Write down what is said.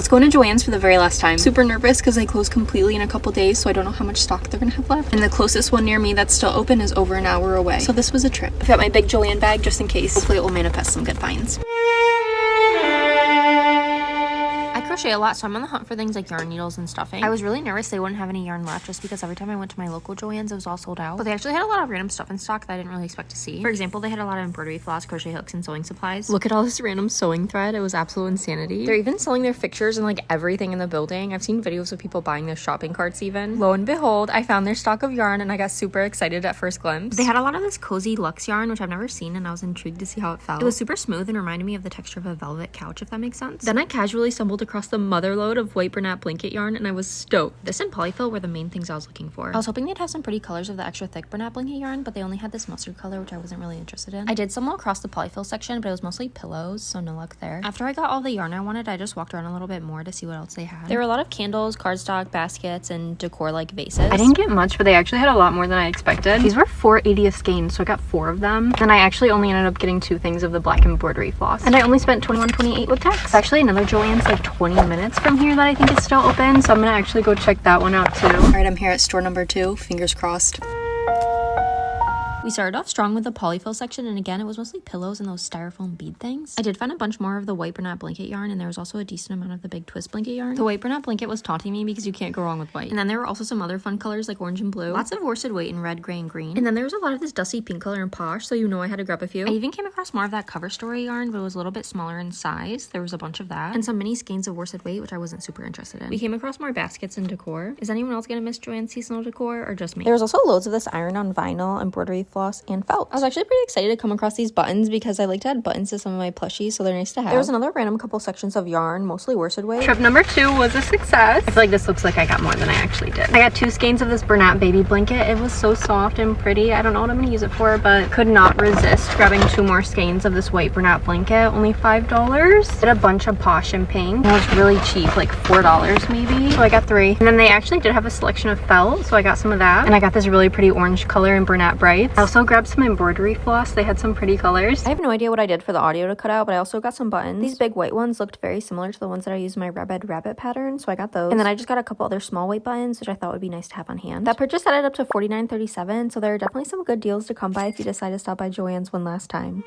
going to Joann's for the very last time. Super nervous because they close completely in a couple days, so I don't know how much stock they're gonna have left. And the closest one near me that's still open is over an hour away. So this was a trip. I've got my big Joann bag just in case. Hopefully it will manifest some good finds. I crochet a lot, so I'm on the hunt for things like yarn needles and stuffing. I was really nervous they wouldn't have any yarn left just because every time I went to my local Joann's, it was all sold out. But they actually had a lot of random stuff in stock that I didn't really expect to see. For example, they had a lot of embroidery floss, crochet hooks, and sewing supplies. Look at all this random sewing thread. It was absolute insanity. They're even selling their fixtures and like everything in the building. I've seen videos of people buying their shopping carts even. Lo and behold, I found their stock of yarn and I got super excited at first glimpse. They had a lot of this cozy luxe yarn, which I've never seen, and I was intrigued to see how it felt. It was super smooth and reminded me of the texture of a velvet couch, if that makes sense. Then I casually stumbled across the mother load of white Bernat blanket yarn and I was stoked. This and polyfill were the main things I was looking for. I was hoping they'd have some pretty colors of the extra thick Bernat blanket yarn, but they only had this mustard color, which I wasn't really interested in. I did stumble across the polyfill section, but it was mostly pillows, so no luck there. After I got all the yarn I wanted, I just walked around a little bit more to see what else they had. There were a lot of candles, cardstock, baskets, and decor like vases. I didn't get much, but they actually had a lot more than I expected. These were $4.80 a skein, so I got 4 of them. And I actually only ended up getting 2 things of the black embroidery floss. And I only spent $21.28 with tax. Actually, another Joann's like 20 minutes from here that I think is still open, so I'm gonna actually go check that one out too. All right, I'm here at store number 2. Fingers crossed. We started off strong with the polyfill section, and again, it was mostly pillows and those styrofoam bead things. I did find a bunch more of the white Bernat blanket yarn, and there was also a decent amount of the big twist blanket yarn. The white Bernat blanket was taunting me because you can't go wrong with white. And then there were also some other fun colors like orange and blue. Lots of worsted weight in red, gray, and green. And then there was a lot of this dusty pink color and posh, so you know I had to grab a few. I even came across more of that cover story yarn, but it was a little bit smaller in size. There was a bunch of that. And some mini skeins of worsted weight, which I wasn't super interested in. We came across more baskets and decor. Is anyone else gonna miss Joann's seasonal decor, or just me? There was also loads of this iron-on vinyl, embroidery floss, and felt. I was actually pretty excited to come across these buttons because I like to add buttons to some of my plushies, so they're nice to have. There was another random couple sections of yarn, mostly worsted weight. Trip number 2 was a success. I feel like this looks like I got more than I actually did. I got 2 skeins of this Bernat baby blanket. It was so soft and pretty. I don't know what I'm gonna use it for, but could not resist grabbing 2 more skeins of this white Bernat blanket. Only $5. Did a bunch of posh and pink. It was really cheap, like $4 maybe. So I got 3. And then they actually did have a selection of felt, so I got some of that. And I got this really pretty orange color in Bernat Brights. I also grabbed some embroidery floss. They had some pretty colors. I have no idea what I did for the audio to cut out, but I also got some buttons. These big white ones looked very similar to the ones that I used in my rabbit pattern, so I got those. And then I just got a couple other small white buttons, which I thought would be nice to have on hand. That purchase added up to $49.37, so there are definitely some good deals to come by if you decide to stop by Joann's one last time.